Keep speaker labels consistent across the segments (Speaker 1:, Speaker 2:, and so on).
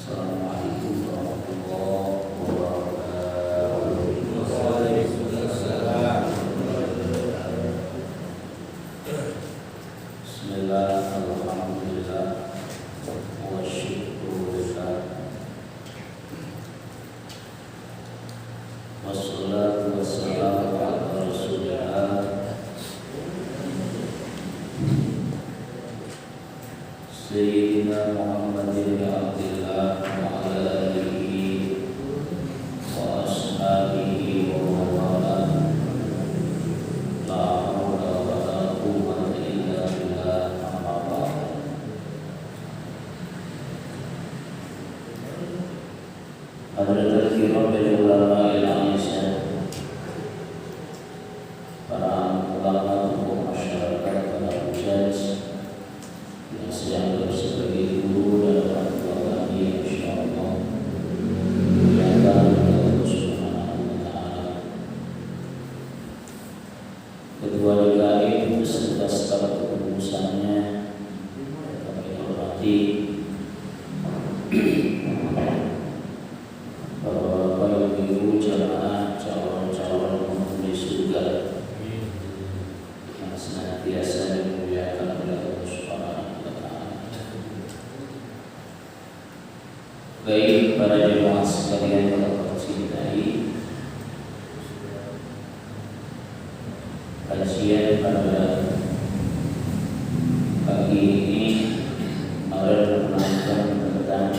Speaker 1: Assalamualaikum warahmatullahi wabarakatuh. Waalaikumsalam. Bismillah, alhamdulillah, wa syukurillah, wassalatu wassalamu ala rasulillah Sayyidina Muhammadin bin Abdillah wa ala alihi wa ashabihi wa mawala. La hawla wa la quwwata illa billah. Amma ba'd. Hadirin kiram dari ulama Indonesia, para ulama tokoh masyarakat, para hujjaj yang sedang sebagai guru dan orang tua kami, insyaallah muliakan Allah Subhanahu wa taala. Kedua DKI beserta staf kepengurusannya kami hormati, Bapak Ibu jamaah calon-calon penghuni surga yang senantiasa dimuliakan oleh Allah Subhanahu wa taala. Baik para jemaah sekalian yang tercintai, kajian pada pagi ini mari merenungkan tentang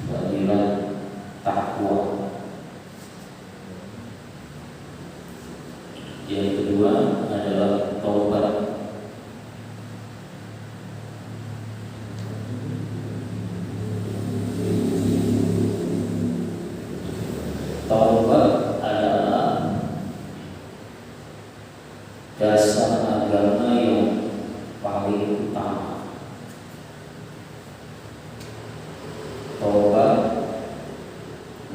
Speaker 1: fadilah takwa. Yang kedua adalah taubat. Taubat adalah dasar agama yang paling utama. Taubat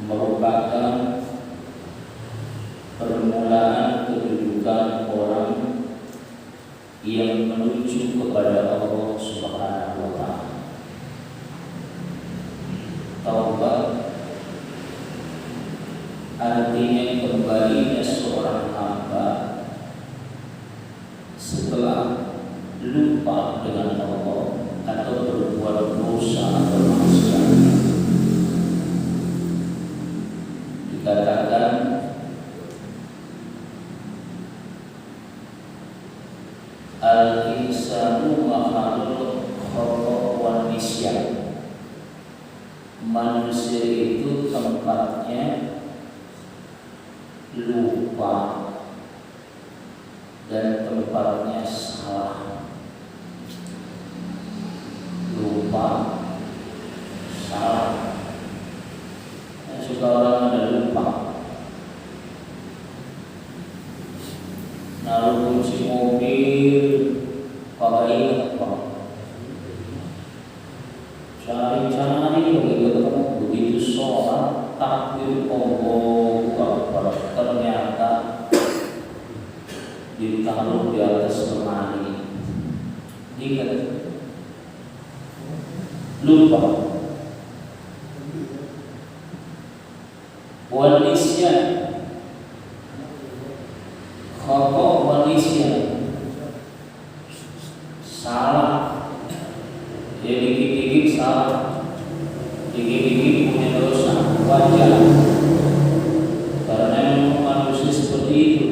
Speaker 1: merupakan permulaan kedudukan orang yang menuju kepada Allah Subhanahu wa taala. Taubat artinya kembalinya seorang hamba setelah lupa dengan Allah atau berbuat dosa atau maksiat. Dikatakan al-insanu makhluk khata' wan nisyan. Manusia itu tempatnya lupa dan tempatnya salah. Lupa, salah. Suka orang ada lupa. Naruh kunci mobil, pakai apa? Cari-cari begitu sholat, takbir Allahu Akbar, ternyata ditaruh di atas lemari. Ingat, lupa. Wanisyan, khata' wanisyan, salah. Dia dikit-dikit salah, dikit-dikit punya dosa, wajar. Karena memang manusia seperti itu.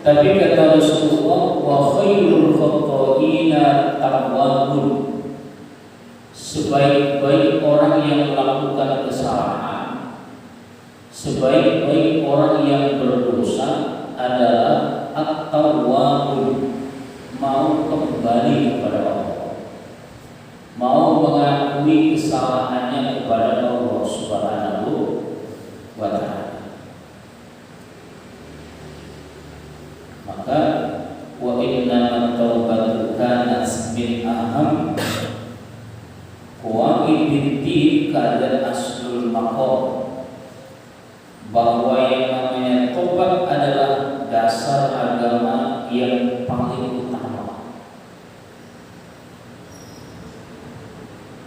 Speaker 1: Tapi kata Rasulullah, wa khairul khata'ina tawwabun. Sebaik-baik orang yang melakukan kesalahan, sebaik-baik orang yang berdosa adalah at-tawwabun, mau kembali kepada Allah, mau mengakui kesalahannya kepada Allah Subhanahu wa taala. Maka wa inna taubatu kanat min aham qawaidid din kada aslul maqam. Bahwa yang namanya tobat adalah dasar agama yang paling utama.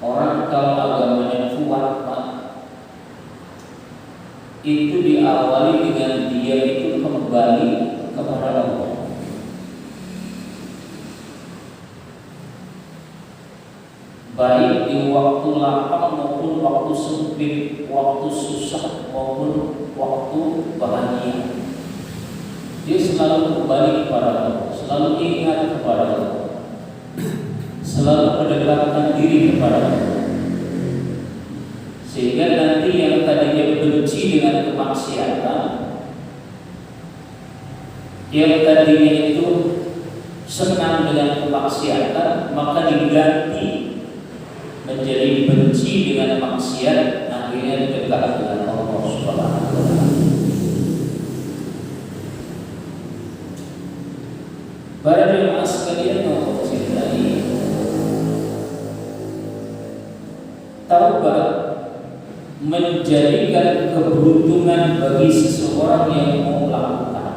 Speaker 1: Orang kalau agamanya kuat, Pak, itu diawali dengan dia itu kembali kepada Allah. Baik di waktu lapang maupun waktu sempit, waktu susah maupun waktu bahagia, dia selalu kembali kepada Allah, selalu ingat kepada Allah, selalu mendekatkan diri kepada Allah. Sehingga nanti yang tadinya benci dengan kemaksiatan, yang tadinya itu senang dengan kemaksiatan, maka diganti menjadi benci dengan maksiat, akhirnya dekat dengan Allah Subhanahu wa taala. Para jemaah sekalian yang mencintai, taubat menjadikan keberuntungan bagi seseorang yang mau melakukan.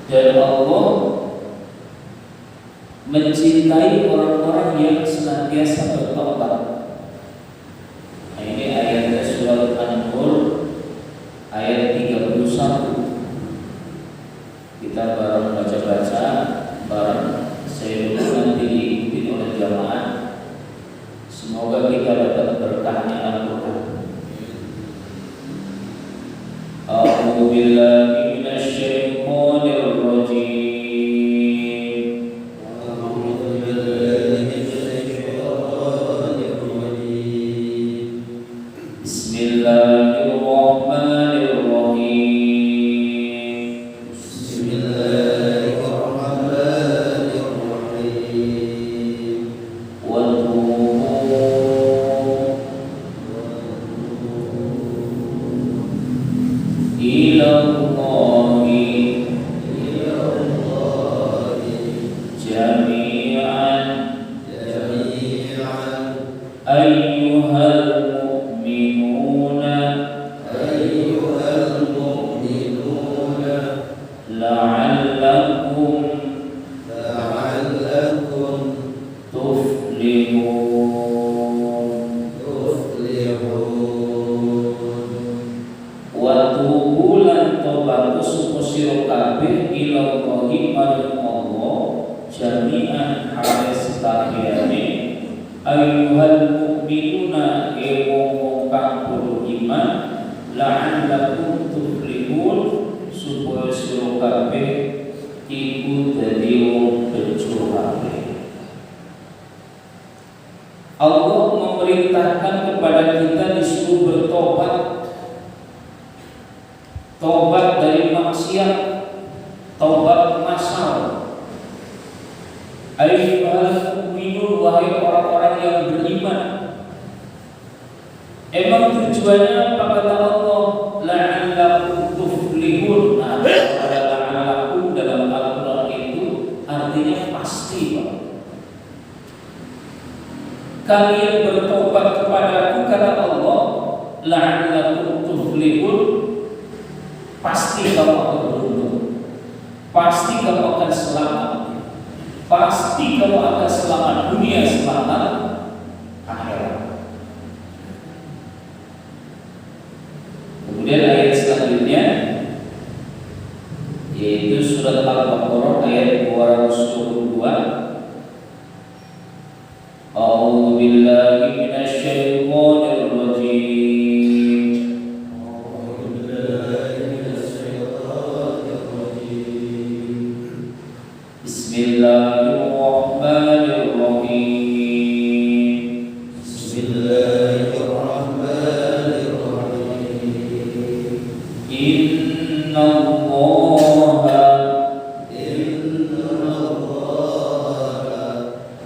Speaker 1: Dan Allah mencintai orang-orang yang senantiasa bertobat. Nah, ini ayat surat An-Nur ayat 31. Kita bareng baca-baca bareng. Saya dulu nanti diikuti oleh jamaah. Semoga kita dapat berkahnya Al-Quran. A'udzu billahi minasy syaithanir rajim. Allah memerintahkan kepada kita disuruh bertobat, tobat dari maksiat, tobat masal. Ayyuhal mu'minun, wahai orang-orang yang beriman. Emang tujuannya apa kata Allah? La'allakum tuflihun. Nah, pada la'allakum dalam Al-Quran itu artinya pasti, Pak. Kalian bertobat kepadaku, kata Allah, la'allakum tuflihun, pasti kamu akan beruntung, pasti kamu akan selamat, pasti kamu akan selamat dunia, selamat akhirat. Kemudian ayat selanjutnya yaitu surat Al-Baqarah ayat 222. A'udzu billahi minasy syaithanir rajim. A'udzu billahi minasy syaithanir rajim. Bismillahirrahmanirrahim. Bismillahirrahmanirrahim. Innallaha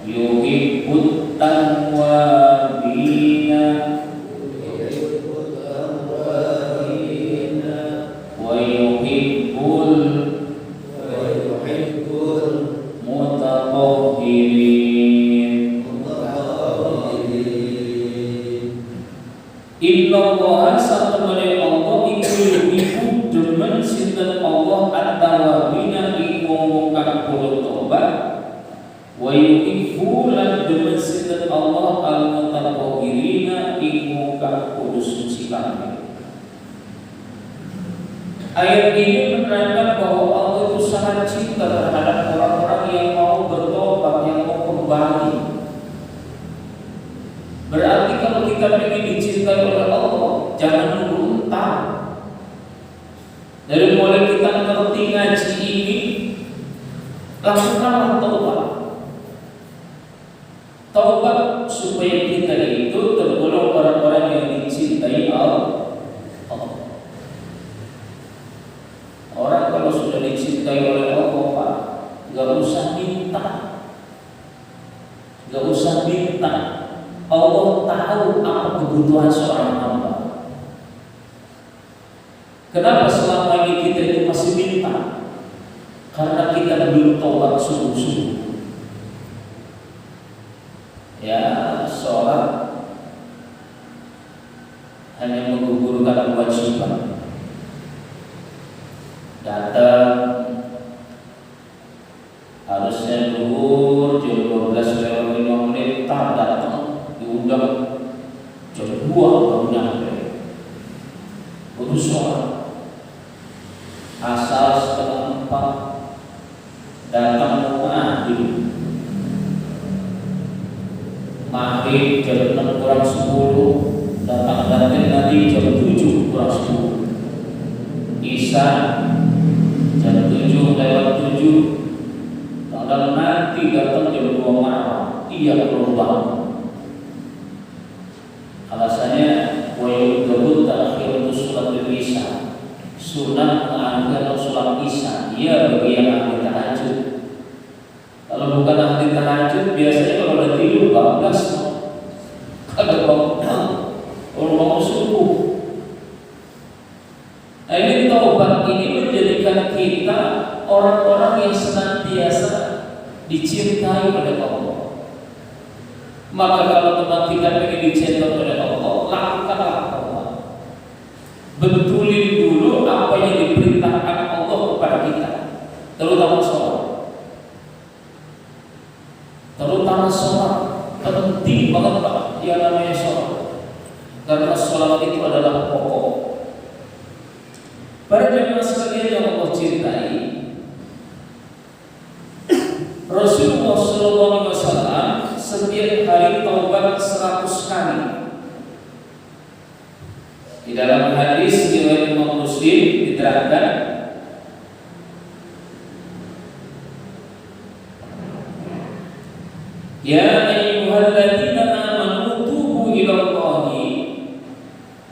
Speaker 1: yuhibbut tawwabina wa yuhibbul mutatahhirin. Innallaha satamani Allah iku yuhibbu demen sinten Allah at-tawwabina iku wong kang bertobat wa yuhibbu lan demen sinten Allah al-mutatahhirina ing kang kudus suci kabeh. Ayat ini menerangkan bahwa Allah itu sangat cinta terhadap orang-orang yang mau bertobat, yang mau kembali. Berarti kalau kita ingin dicintai oleh Allah, jangan nunggu entar. Dari mulai kita ngerti ngaji ini, lakukanlah taubat. Taubat supaya kita itu tergolong orang-orang yang dicintai Allah. Orang kalau sudah dicintai oleh Allah, Pak, gak usah minta. Gak usah minta. Allah tahu apa kebutuhan seorang hamba. Kenapa selama ini kita itu masih minta? Karena kita belum taubat sungguh-sungguh. Ya, sholat hanya menggugurkan kewajiban. Datang harusnya zuhur jam 12:05 tak datang, diundang jam 2 baru nyampe. Baru sholat asal 3:30 datang maghrib jam 6:10 datang nanti jam 7:10 Isya jam 7:07 tanggal nanti datang jam 2 malam. Iya belum bangun. Alasannya wajib terakhir untuk sholat isya, sunnah mengakhirkan sholat isya. Iya bagi yang ahli tahajud. Kalau bukan ahli tahajud, biasanya kalau udah tidur bablas, ada bangun subuh. Nah, ini taubat ini menjadikan kita orang-orang yang senantiasa dicintai oleh Allah. Maka kalau teman kita ingin dicintai oleh Allah, lakukanlah taubat. Betulin dulu apa yang diperintahkan Allah kepada kita, terutama sholat. Terutama sholat penting banget Pak, yang namanya sholat. Karena sholat itu adalah pokok. Para jemaah sekalian yang Allah cintai, Rasulullah SAW setiap hari taubat 100 kali. Di dalam hadis riwayat Imam Muslim diterangkan, ya ayyuhalladzina amanu tubu ilallahi,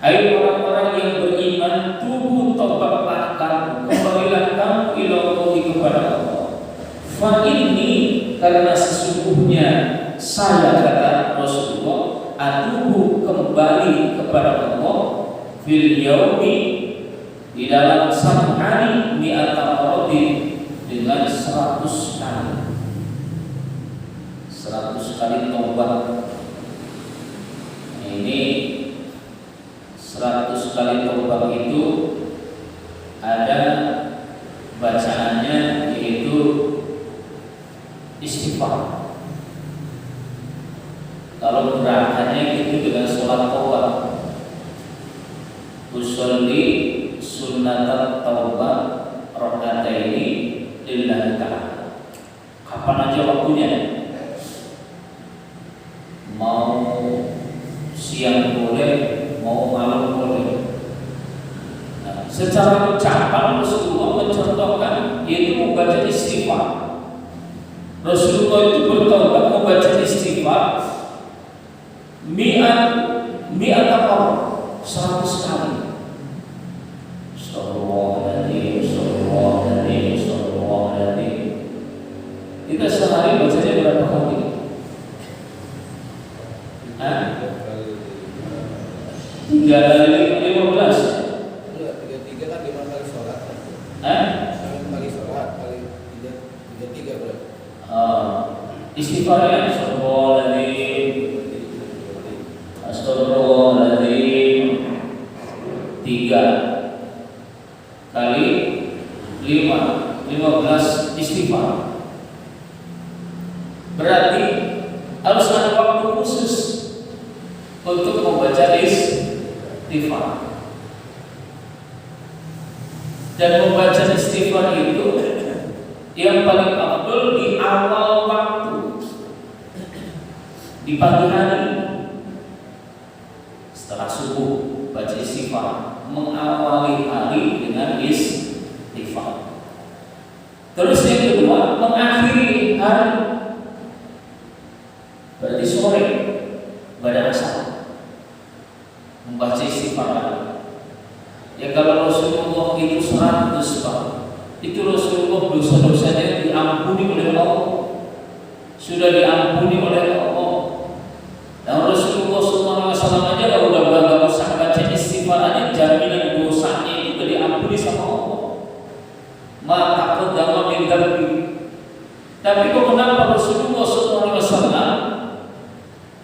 Speaker 1: hai orang-orang yang beriman, tubu taubatlah kamu, kembalilah kamu ilallahi kepada Allah. Fa inni, karena sesungguhnya saya, kata Rasulullah, atubu kembali kepada Allah fil yaumi, di dalam satu hari, mi'ata maradin, dengan 100 kali. 100 kali taubat. Ini 100 kali taubat itu ada bacaannya, yaitu istighfar. Kalau gerakannya itu dengan sholat taubat, usolli sunnatat taubat rakaataini lillahi ta'ala. Kapan aja waktunya, mau siang boleh, mau malam boleh. Nah, secara ucapan Rasulullah mencontohkan, yaitu membaca istighfar. Rasulullah itu bertobat membaca istighfar mi'at kali, 100 kali. Astagfirullahaladzim. Kita sehari bacanya berapa kali? 3 kali 15.
Speaker 2: 3 kan 5 kali sholat. 5 kali sholat, kali 3 berapa?
Speaker 1: Istighfarnya Astagfirullahaladzim 3 kali 5, 15 istighfar. Berarti harus ada waktu khusus untuk membaca istighfar. Dan membaca istighfar itu yang paling afdal di awal waktu, di pagi hari setelah subuh baca istighfar, mengawali hari dengan istighfar. Terus yang kedua, mengakhiri hari, berarti sore pada asar membaca istighfar. Ya kalau Rasulullah itu 100 Pak, itu Rasulullah dosa-dosanya diampuni oleh Allah, sudah diampuni oleh Allah. Dan Rasulullah SAW aja kalau udah bangga usah baca istighfar aja, jaminan dosanya itu diampuni sama Allah. Maka kedama minta. Tapi kok kenapa Rasulullah SAW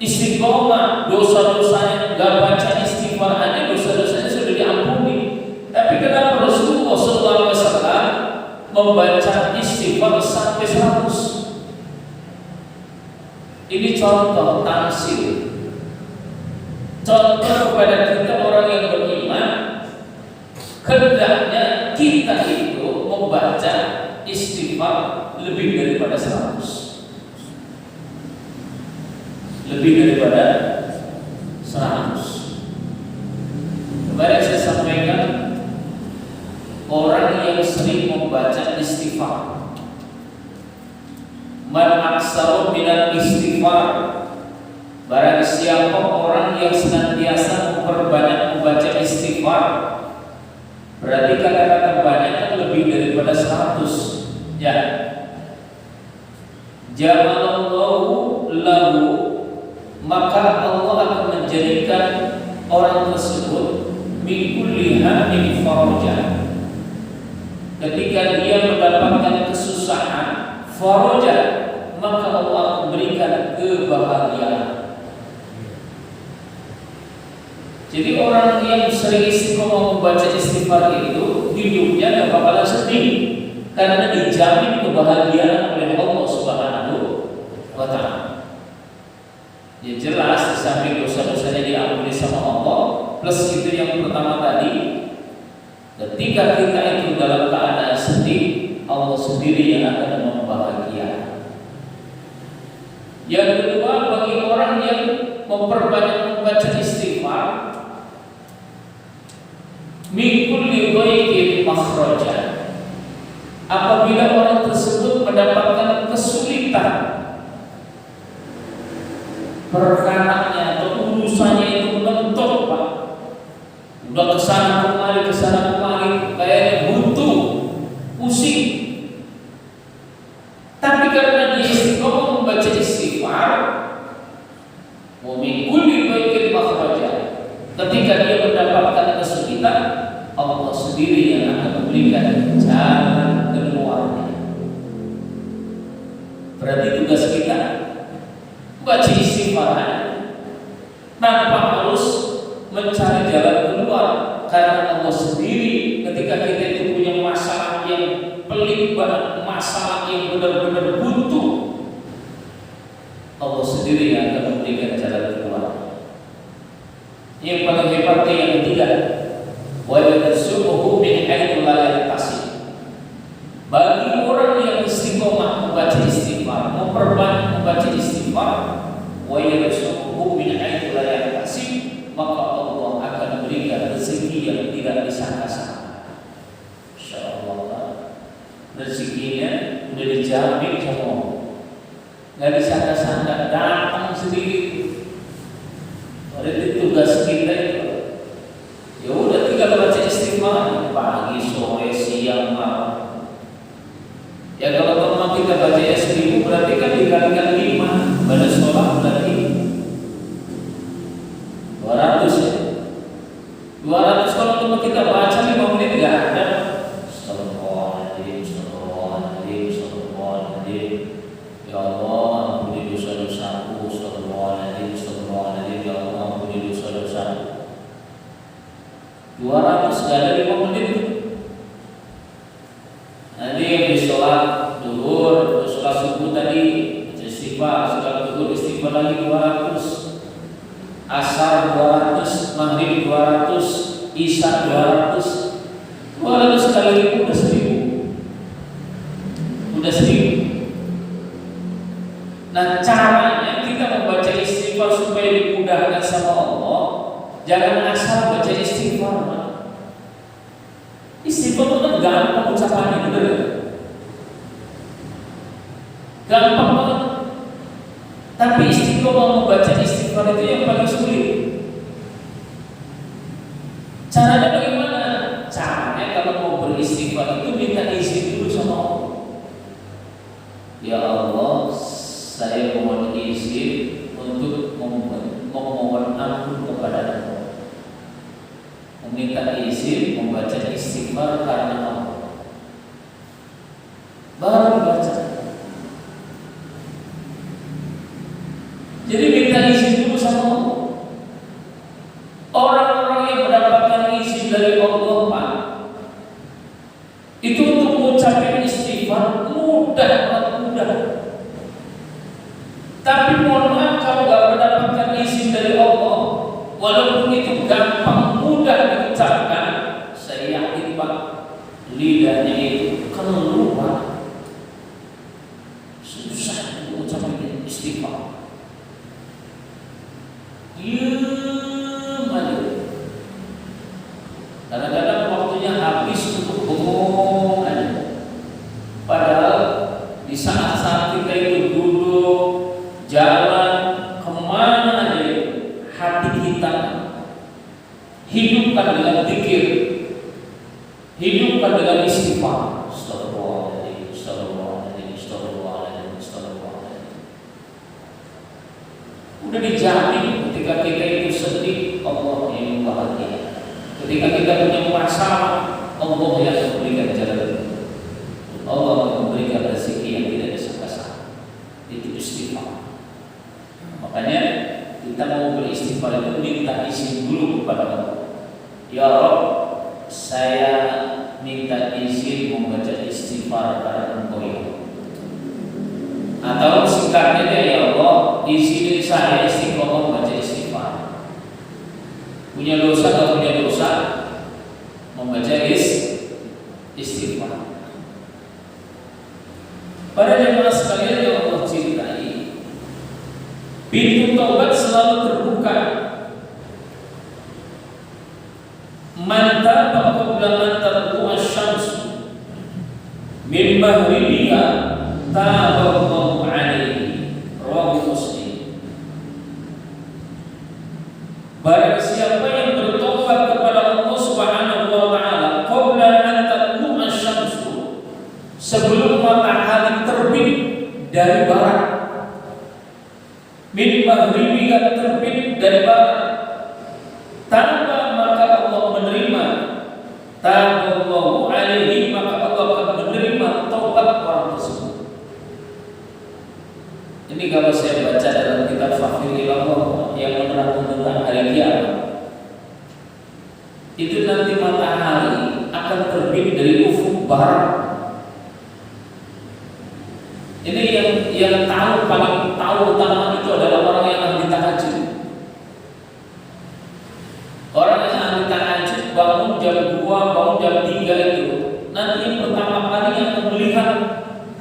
Speaker 1: istiqomah dosa-dosanya, gak baca istighfar aja dosa-dosanya sudah diampuni? Tapi kenapa Rasulullah SAW membaca istighfar sampai 100? Ini contoh tamsil, contoh kepada kita orang yang beriman, hendaknya kita itu membaca istighfar lebih daripada 100, lebih daripada 100. Kemarin saya sampaikan, orang yang sering membaca istighfar, man aksaru minal istighfar, barang siapa orang yang senantiasa memperbanyak membaca istighfar, berarti kata-kata banyak kan lebih daripada 100. Ya, ja'alallahu lahu, maka Allah akan menjadikan orang tersebut min kulli hammin faraja. Ketika dia mendapatkan kesusahan, faraja, maka Allah memberikan kebahagiaan. Jadi orang yang sering istiqomah membaca istighfar itu hidupnya gak bakalan sedih, karena dijamin kebahagiaan oleh Allah Subhanahu wa Ta'ala. Ya jelas, di samping dosa-dosanya diampuni sama Allah, plus itu yang pertama tadi, ketika kita itu dalam keadaan sedih, Allah sendiri yang akan membahagiakan. Yang kedua, bagi orang yang memperbanyak membaca istighfar, min kulli dhaiqin makhraja, apabila orang tersebut mendapatkan kesulitan, perkaranya atau urusannya itu mentok Pak, udah kesana kemari kayaknya buntu, pusing, tapi karena dia istiqomah membaca istighfar, wa min kulli dhaiqin makhraja, ketika dia mendapatkan kesulitan, Allah sendiri yang akan memberikan jalan keluarnya. Berarti tugas kita baca istighfar tanpa harus mencari jalan keluar, karena Allah sendiri ketika kita itu punya masalah yang pelik banget, masalah yang benar-benar buntu, Allah sendiri yang akan memberikan jalan keluar. Yang paling hebatnya yang ketiga, wa yarzuquhu min haitsu la yahtasib. Bagi orang yang istiqomah membaca istighfar, memperbanyak membaca istighfar, wa yarzuquhu min haitsu la yahtasib, maka Allah akan memberikan rezeki yang tidak disangka-sangka. Insyaallah rezekinya sudah dijamin sama Allah, nggak disangka-sangka, datang sendiri. Oleh tugas kita itu, ya udah tinggal baca istighfar pagi, sore, siang, malam. Ya kalau teman kita baca 1000 berarti kan dikalikan 5, pada sholat berarti 200 ya. 200 kalau teman kita baca 5 menit nggak ada. Astagfirullahaladzim, astagfirullahaladzim, astagfirullahaladzim. Ya Allah, ampuni dosa-dosaku. Astagfirullahaladzim, astagfirullahaladzim. Ya Allah, ampuni dosa-dosaku. 200 gak ada 5 menit. Nanti yang di sholat duhur, sholat subuh tadi, istighfar, sudah zuhur istighfar lagi 200, asar 200, maghrib 200, isya 200 kali itu udah 1000. Udah 1000. Nah, caranya kita membaca istighfar supaya dimudahkan sama Allah, jangan asal baca istighfar. Istighfar itu kan gampang ucapannya, bener gak? Gampang banget. Tapi istiqomah membaca istighfar itu yang paling sulit. Caranya bagaimana? Caranya kalau mau beristighfar itu minta izin dulu sama Allah. Ya Allah, saya mohon izin untuk memohon ampun kepada Allah. Meminta izin membaca istighfar karena Allah. Baru baca. Jadi minta izin dulu sama Allah. Orang-orang yang mendapatkan izin dari Allah, Pak, itu untuk mengucapkan istighfar mudah, sangat mudah. Tapi mohon maaf kalau nggak mendapatkan izin dari Allah, walaupun itu gampang mudah diucapkan, saya yakin Pak, lidahnya itu keluar, susah mengucapkan istighfar. Diam aja. Kadang-kadang waktunya habis untuk bengong aja. Padahal di saat-saat kita itu duduk, jalan, kemana aja, hati kita hidupkan dengan zikir, hidupkan dengan istighfar. Astagfirullahaladzim, astagfirullahaladzim, astagfirullahaladzim, astagfirullahaladzim. Udah dijamin ketika kita itu sedih, Allah yang bahagia. Ketika kita punya masalah, Allah yang memberikan jalan. Allah memberikan rezeki yang tidak disangka-sangka. Itu istighfar. Makanya kita mau beristighfar itu minta izin dulu kepada Allah. Ya Rabb, saya minta izin membaca istighfar karena Engkau ya. Atau singkatnya ya Allah, izinin saya istiqomah membaca istighfar. Punya dosa atau punya dosa membaca istighfar. Para jemaah sekalian yang Allah cintai, pintu taubat selalu terbuka. Man taba qabla an tatlu'a asy-syamsu min maghribiha taba Allahu 'alaihi. Rawahu Muslim. Barang siapa yang bertobat kepada Allah Subhanahu wa taala qabla an tatlu'a asy-syamsu, sebelum matahari terbit dari barat, min maghribiha, terbit dari barat, tanpa maka Allah menerima, taballahu alaihi, maka Allah akan menerima taubat orang tersebut. Ini kalau saya baca dalam kitab Fathul Allah yang menerangkan tentang hari kiamat, itu nanti matahari akan terbit dari ufuk barat. Ini yang paling tahu utama itu adalah orang yang ahli tahajud. Orang yang ahli tahajud bangun jam 2, bangun jam 3 itu nanti yang pertama kali yang melihat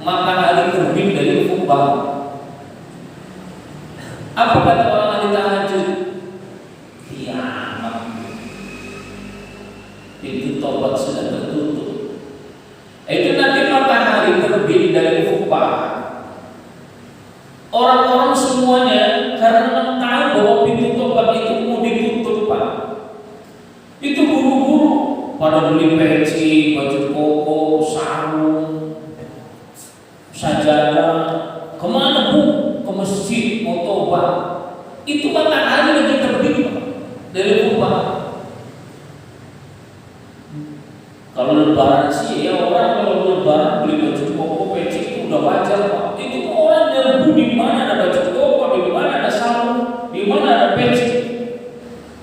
Speaker 1: matahari terbit dari ufuk barat. Apa kata orang ahli tahajud? Kiamat. Pintu taubat sudah tertutup. Itu nanti matahari terbit dari ufuk barat. Orang-orang semuanya karena tahu bahwa pintu taubat itu mau ditutup, Pak, itu buru-buru pada beli peci, baju koko, sarung, sajadah. Kemana Bu? Ke masjid mau taubat. Itu matahari lagi terbit dari ufuk barat. Kalau lebaran sih ya, orang kalau lebaran beli baju koko, peci itu udah wajar, Pak. Itu orang nyerbu di mana ada baju koko, di mana ada sarung, di mana ada peci,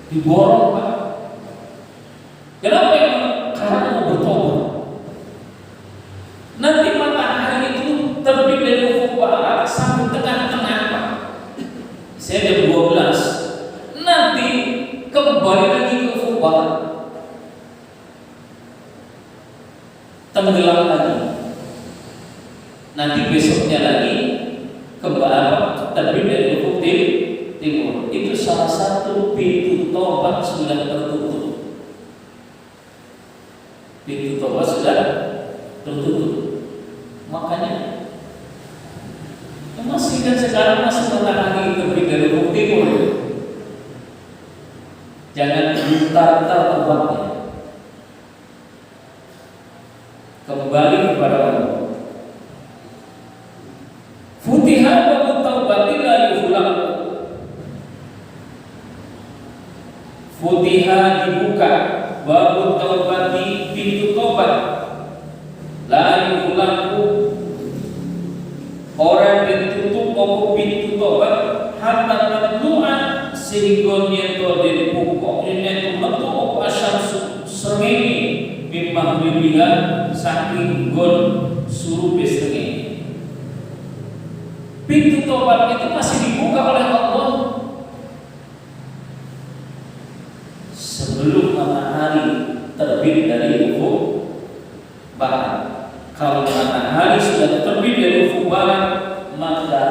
Speaker 1: diborong, Pak. Kenapa? Karena mau bertobat. Nanti matahari itu terbit dari ufuk barat sampai tengah-tengah Nanti besoknya lagi kembali terbit dari ufuk timur. Itu salah satu pintu tobat sudah tertutup. Pintu tobat sudah tertutup. Makanya masih kan sekarang masih menahangi terbit dari ufuk timur. Jangan ditar-tar tobatnya. Kembali kepada Allah. Futiha babu taubati la yughlaq. Futiha dibuka babu taubati, pintu tobat. La yughlaq. Orang ditutup opo pintu tobat hatta tatlu'a sehingga nyeto dari pokok nyeto metu opo asyamsu srengenge mimma bibiha saking gon suruh besrengenge. Pintu tobat itu masih dibuka oleh Allah sebelum matahari terbit dari ufuk barat. Kalau matahari sudah terbit dari ufuk barat, maka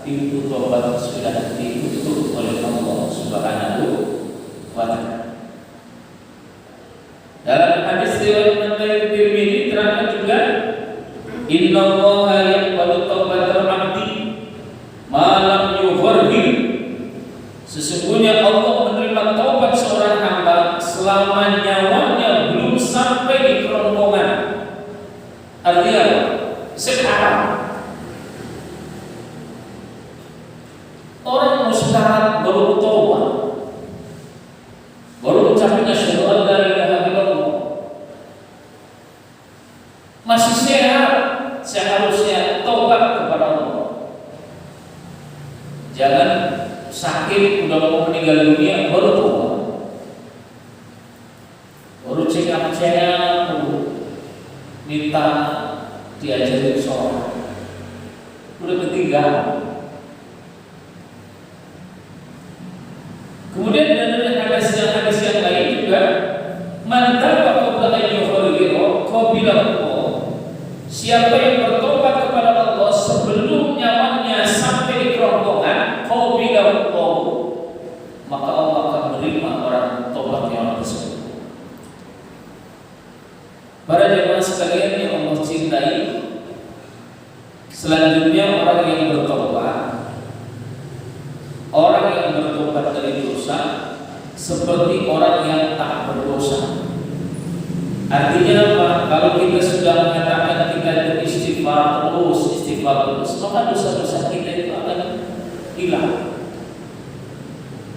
Speaker 1: pintu tobat sudah ditutup oleh Allah Subhanahu wa ta'ala. Dalam hadis riwayat Tirmidzi terangkan juga, Inna Allaha yaqbalu taubatal 'abdi malam yughargir. Sesungguhnya Allah menerima taubat seorang hamba selama nyawanya belum sampai di kerongkongan. Artinya sekarang orang mustarat baru taubat, baru ucapin asyhadu an la ilaha illallah, masih sehat, seharusnya taubat kepada Allah. Jangan sakit udah mau meninggal dunia baru taubat, baru check up minta diajarin sholat, udah ketinggalan. Kemudian dari hadis yang lain juga, mantap qabla an yughargiro qabila. Siapa yang bertobat kepada Allah sebelum nyawanya sampai di kerongkongan, qabila, maka Allah akan menerima orang tobat yang tersebut. Para jemaah sekalian yang Allah cintai, selanjutnya orang yang bertobat, orang yang bertobat dari dosa seperti orang yang tak berdosa. Artinya apa? Kalau kita sudah mengatakan kita istighfar terus, maka dosa-dosa kita itu akan hilang.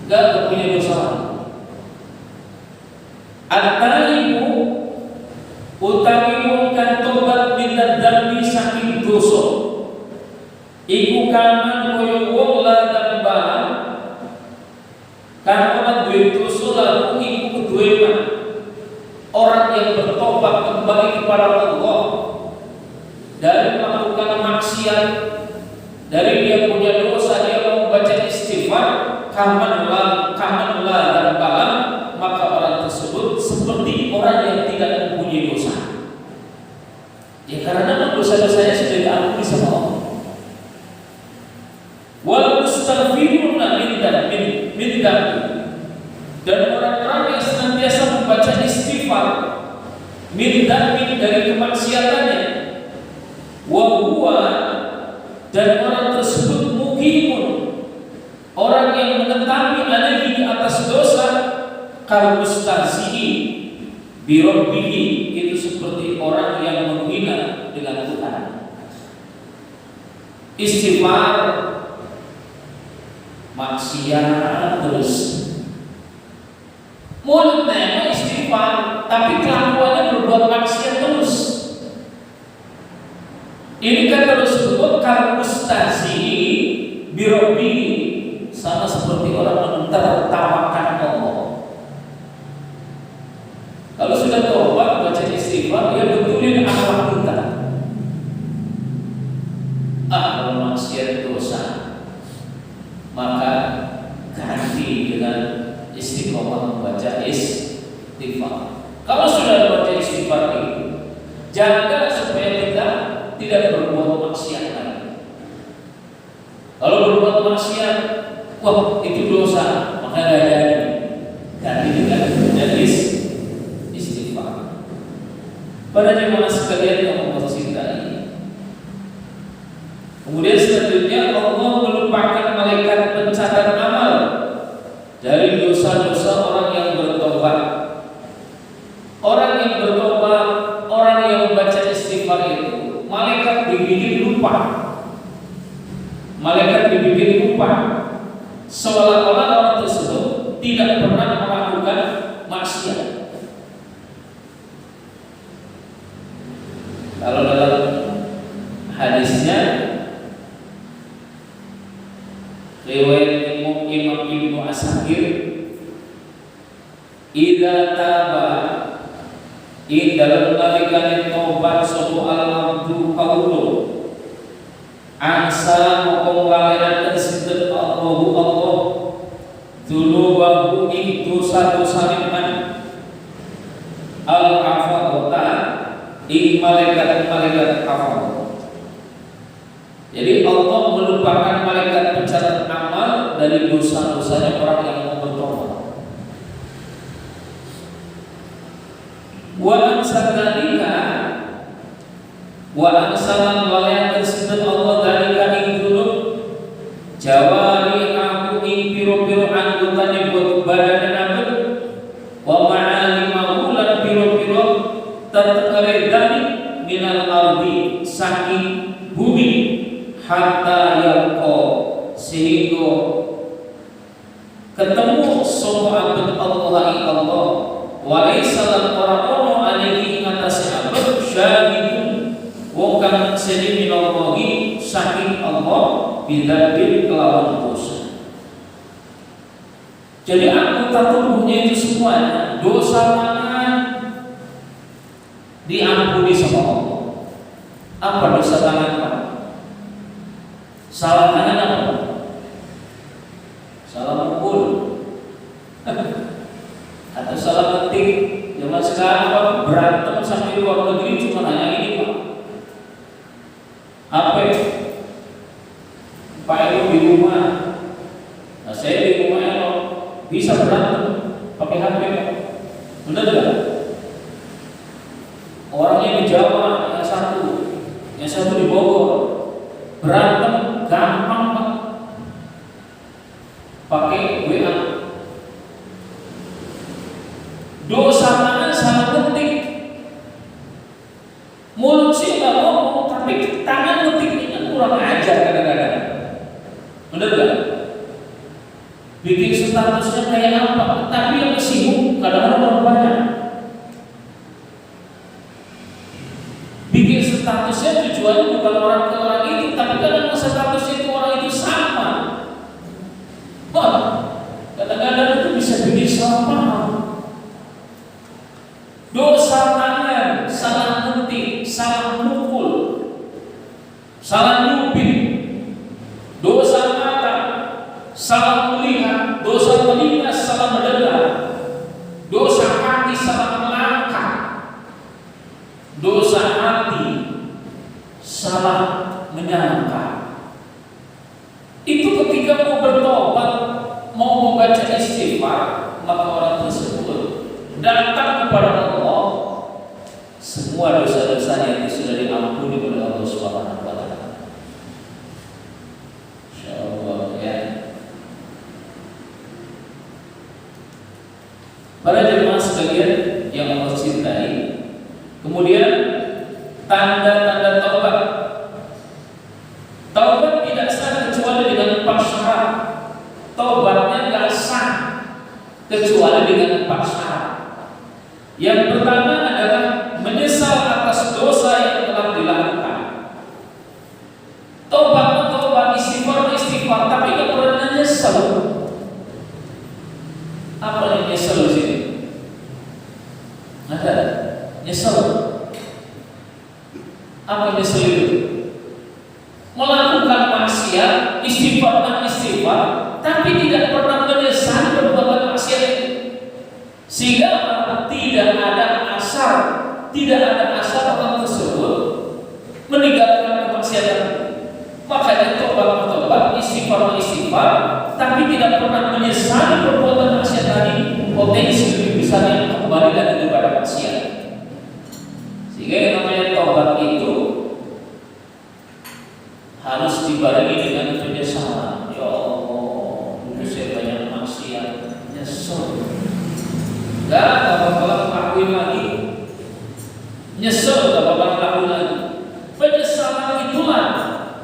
Speaker 1: Gak punya dosa lagi. At-taibu utawi wong kang tobat minat dambi saking dosa. Iku kaman koyo wong la dambalan kang ora duwe dosa lalu iku duwe man. Orang yang bertobat kembali kepada Allah dari melakukan maksiat, dari dia punya dosa, dia mau membaca istighfar, kamanlah dan balan, maka orang tersebut seperti orang yang tidak mempunyai dosa. Ya karena dosa-dosanya sudah diampuni sama Allah. Wal mustaghfiruna min dan orang-orang yang senantiasa membaca istighfar min dari kemaksiatannya, wa huwa, dan orang tersebut muqimun, orang yang menetap alaihi di atas dosa, kal mustahzi'i bi rabbih, itu seperti orang yang menghina dengan Tuhan. Istighfar, maksiat terus, mulutnya istighfar tapi kelakuannya berbuat maksiat terus. Ini kan terus disebut kal mustahzi'i bi rabbih, sama seperti orang mentertawakan Allah. Kalau sudah taubat baca istighfar, ya betulin akhlak kita. Kalau maksiat dosa, maka ganti dengan istiqomah membaca istighfar. Kalau sudah membaca istighfar itu, jaga supaya kita tidak berbuat maksiat. maksiat, wah itu dosa, maka nggak jadi. Ganti dengan istighfar. Para jemaah sekalian yang Allah cintai. Kemudian selanjutnya Allah melupakan malaikat pencatat amal dari dosa-dosa orang yang bertobat. Orang yang bertobat, orang yang membaca istighfar itu, malaikat dibikin lupa. Malaikat dibikin lupa. Seolah-olah orang tersebut tidak pernah melakukan maksiat. Kalau dalam hadisnya riwayat Imam Ibnu Asakir, idza taba dalam nalikane tobat sapa al-abdu kaulu asa moko nglalekaken sinten Allahu Allah dzunubahu ing dosa-dosa man al-afawata ing malaikat afawat. Jadi Allah melupakan malaikat pencatat amal dari dosa-dosanya orang yang mau bertobat. Wa ansalika wa ansalan walayan sinten Allah dalika ing dzunub jawari aku ing piro-piro anggotane buat badan abet wa ma'alimahu lan piro-piro tatqaridani minal ardi saking bumi hatta yalqa sehingga ketemu sapa abet Allah ing Allah walaysa lan ora ono alaihi ngatasi abet syahidun wong kang sedi minallahi saking Allah bidzabir kelawan dosa. Jadi anggota tubuhnya itu semuanya dosa tangan diampuni sama Allah. Apa dosa tangan Pak? Salah tangan apa? Salah mukul atau salah ketik. Zaman sekarang Pak berantem sampai luar negeri cuma hanya ini Pak. Apa? Pak Elo di rumah, nah saya di rumah Elo bisa berantem pakai HP Pak. Benar nggak? Orangnya di Jawa yang satu di Bogor, berantem gampang Pak, pakai WA. Dosa tangan sangat penting. Mulut sih nggak ngomong, tapi tangan ngetiknya kurang ajar kadang-kadang. Bener gak? Bikin statusnya kayak apa? Tapi yang sibuk kadang-kadang banyak. Bikin statusnya tujuannya bukan orang ke orang itu, tapi kadang status itu orang itu sama. Wah, kadang-kadang itu bisa bikin salah paham. Dosa tangan, salah ngetik, salah mukul, salah nyupit, dosa mata, salah melihat, dosa telinga, salah mendengar, dosa kaki, salah melangkah, dosa hati, salah menyangka. Itu ketika mau bertobat, mau membaca istighfar, maka orang tersebut datang kepada Allah, semua dosa-dosanya itu sudah diampuni oleh Allah Subhanahu wa taala. Insyaallah ya. Para jemaah sekalian yang Allah cintai, kemudian tanda-tanda taubat. Taubat tidak sah kecuali dengan 4 syarat. Taubatnya tidak sah kecuali dengan 4 syarat. Yang pertama adalah menyesal atas dosa yang telah dilakukan. Taubat istighfar, tapi tidak pernah nyesal. Apa yang nyesal di sini? Ada nyesal. Apa nyesal itu? Melakukan maksiat, istighfar, tapi tidak pernah menyesal perbuatan maksiat itu. Sehingga tidak ada asar orang tersebut meninggalkan kemaksiatan. Makanya tobat bertobat, istighfar, tapi tidak pernah menyesali perbuatan maksiat tadi, potensi lebih besarnya kembali lagi kepada maksiat. Sehingga yang namanya tobat itu harus dibarengi dengan penyesalan. Ya Allah, dulu saya banyak maksiat, nyesel. Gak apa-apa lakuin lagi, nyesel gak apa-apa lakuin lagi. Penyesalan itulah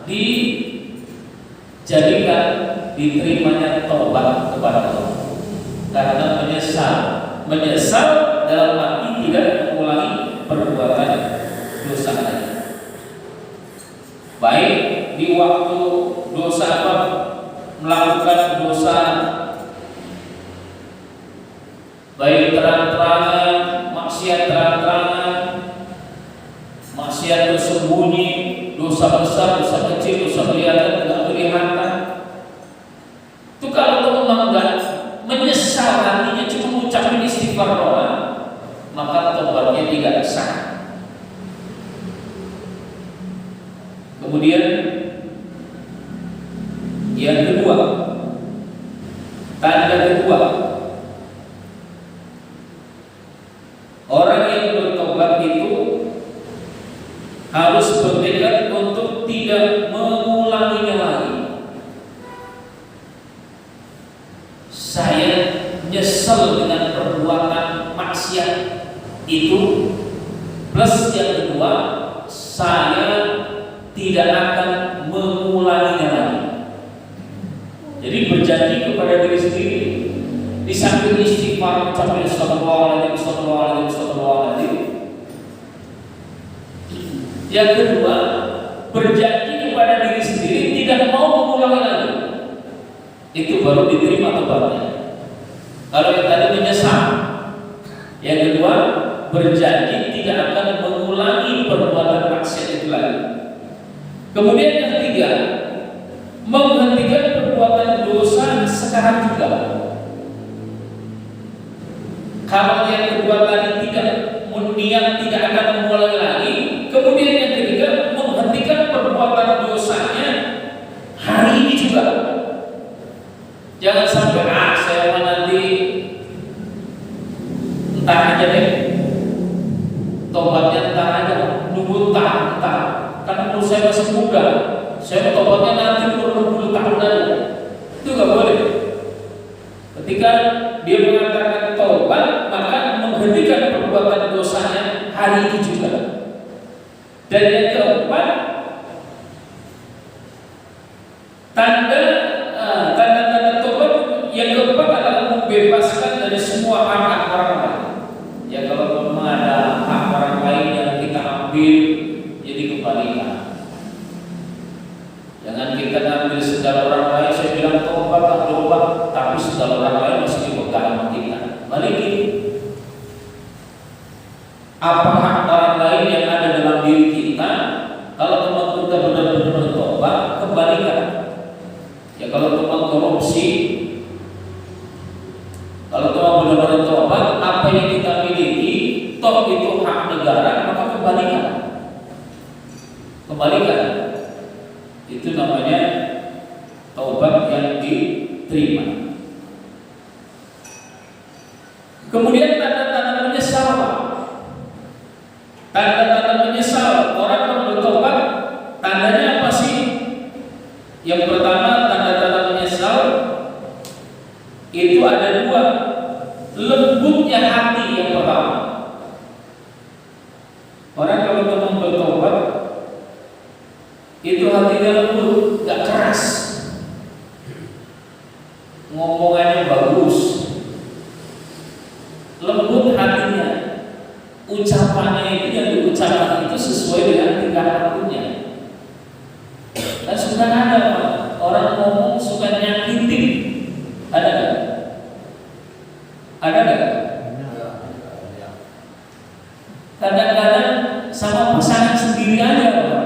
Speaker 1: dijadikan diterimanya tobat kepada Allah. Karena menyesal dalam arti tidak mengulangi perbuatan dosa lagi. Baik di waktu dosa apa, melakukan dosa baik terang-terangan, maksiat terang-terangan, maksiat tersembunyi, dosa besar, dosa kecil, dosa kelihatan, tidak kelihatan. Itu kalau memang enggak menyesal hatinya cuma mengucapkan istighfar doang, maka tobatnya tidak sah. Kemudian yang kedua, tanda kedua, orang yang bertobat itu harus bertekad untuk tidak mengulanginya lagi. Saya nyesel dengan perbuatan maksiat itu, plus yang kedua, saya tidak akan mengulanginya lagi. Jadi berjanji kepada diri sendiri, di samping istighfar, ucapan astagfirullahaladzim. Yang kedua, berjanji kepada diri sendiri tidak mau mengulangi lagi. Itu baru diterima tobatnya. Kalau yang tadi menyesal, yang kedua berjanji tidak akan mengulangi perbuatan maksiat itu lagi. Kemudian yang ketiga, menghentikan perbuatan dosa sekarang juga. Kalau yang kedua tadi niat tidak akan mengulangi lagi, kemudian yang ketiga menghentikan perbuatan dosanya hari ini juga. Jangan sampai saya nanti entar aja deh, tobatnya entar aja, nunggu entar. Karena umur saya masih muda, saya tobatnya nanti umur 60 tahun aja. Itu nggak boleh. Ketika dia mengatakan tobat, maka menghentikan perbuatan dosanya hari itu juga. Dan yang keempat, tanda tobat yang keempat adalah membebaskan dari semua hak orang lain. Ya kalau memang ada hak orang lain yang kita ambil, jadi kembalikan. Jangan kita ambil segala orang lain, saya bilang tobat, tapi segala orang lain masih dipegang sama kita. Balikin. Apa hak orang lain yang ada dalam diri kita? Kalau teman kita benar-benar bertobat, kembalikan. Ya kalau teman korupsi, kalau teman benar-benar tobat, apa yang kita miliki, toh itu hak negara, maka kembalikan. Itu namanya taubat yang diterima. Kemudian tanda-tanda menyesal, Pak. Tanda-tanda menyesal orang yang bertobat, tandanya apa sih? Yang pertama, tanda-tanda menyesal itu ada dua. Lembutnya hati yang pertama. Orang kalau teman bertobat, itu hatinya lembut, gak keras, ngomongannya bagus, lembut hatinya, ucapannya itu yang diucapkan itu sesuai dengan tingkah lakunya. Dan suka ada orang ngomong suka nyakitin, ada nggak? Ada nggak? Kadang-kadang sama pasangan sendiri aja, Pak.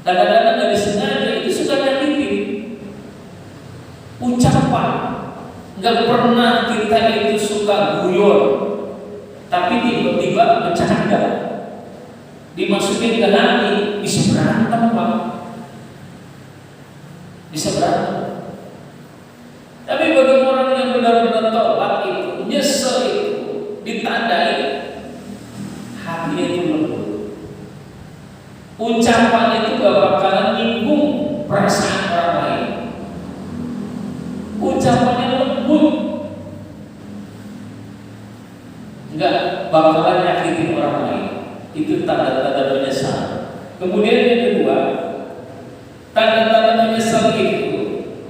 Speaker 1: Kadang-kadang dari sengaja itu suka nyakitin. Ucapan, nggak pernah kita itu suka guyon, tapi tiba-tiba bercanda, dimasukin ke hati, bisa berantem, Pak. bisa berantem. Tapi bagi orang yang benar-benar taubat itu, nyesel itu, ditandai hatinya itu lembut. Ucapan itu gak bakalan nyinggung perasaan orang lain. Ucapannya lembut, nggak bakalan nyakitin orang lain. Itu tanda-tanda menyesal. Kemudian yang kedua, tanda-tanda menyesal itu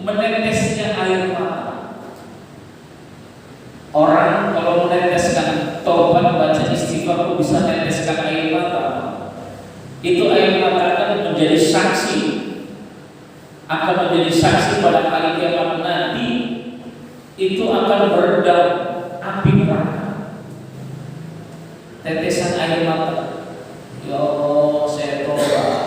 Speaker 1: menetesnya air mata. Orang kalau meneteskan taubat baca istighfar kok bisa meneteskan air mata? Itu air mata akan menjadi saksi, akan menjadi saksi pada hari kiamat nanti. Itu akan meredam api neraka. Tetesan air mata. Ya Allah, saya tobat.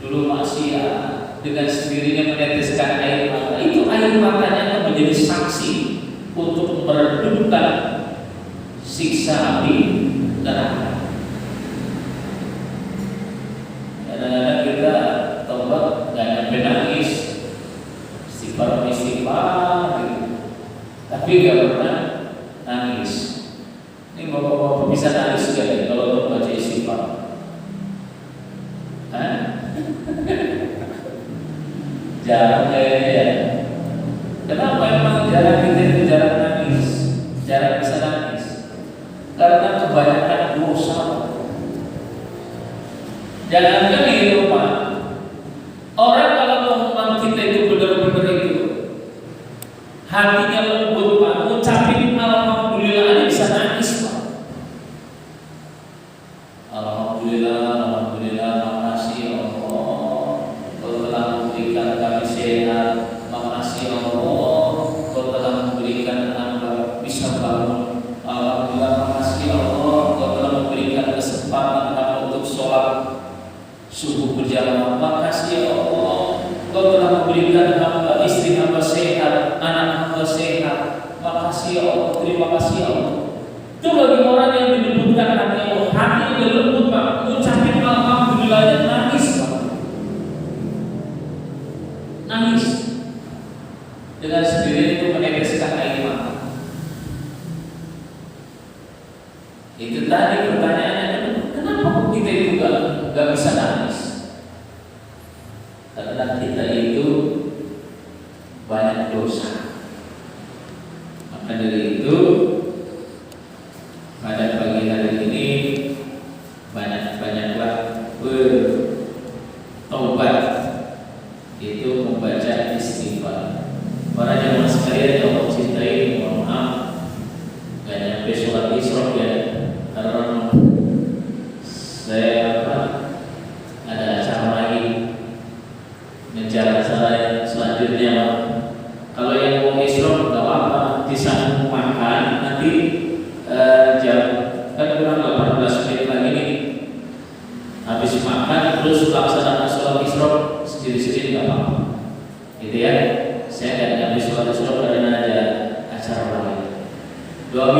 Speaker 1: Dulu maksiat, dengan sendirinya meneteskan air mata. Itu air matanya akan menjadi saksi untuk meredupkan siksa api neraka. Kadang-kadang kita tobat nggak nyampe nangis, istighfar gitu, tapi nggak pernah nangis. Ini bapak-bapak bisa nangis gak ya kalau untuk baca istighfar? Jarang kayaknya ya. Kenapa emang jarang kita itu jarang nangis, jarang bisa nangis? Karena kebanyakan dosa. Jangankan di rumah, orang kalau ngomong kita itu benar-benar itu hatinya lembut Pak, ngucapin alhamdulillah aja bisa nangis Pak. Alhamdulillah, alhamdulillah, makasih Allah, Kau telah memberikan kami sehat, makasih Allah, Kau telah memberikan hamba bisa bangun, alhamdulillah, makasih Allah, Kau telah memberikan kesempatan kami untuk sholat subuh berjamaah, makasih ya Allah, Kau telah memberikan hamba, istri hamba sehat, anak hamba sehat, makasih ya Allah, terima kasih ya Allah. Itu bagi orang yang dilembutkan hati Allah, hati yang lembut Pak, ucapin alhamdulillahnya nangis Pak, nangis. Dengan sendiri itu meneteskan air mata. Itu tadi pertanyaannya, kenapa kita itu gak bisa nangis? Karena kita itu banyak dosa. Maka dari itu pada pagi hari ini banyak-banyaklah bertobat, itu membaca istighfar. Para jemaah sekalian yang Allah cintai, mohon maaf gak nyampe sholat isyraq ya, karena saya ada acara lagi menjaga saya selanjutnya Pak. Kalau yang mau isyraq nggak apa-apa, disambung makan nanti jam kan kurang 18 menit lagi nih. Habis makan terus laksanakan sholat isyraq sendiri-sendiri nggak apa-apa, gitu ya. Saya nggak habis sholat isyraq karena ada acara lagi. Doa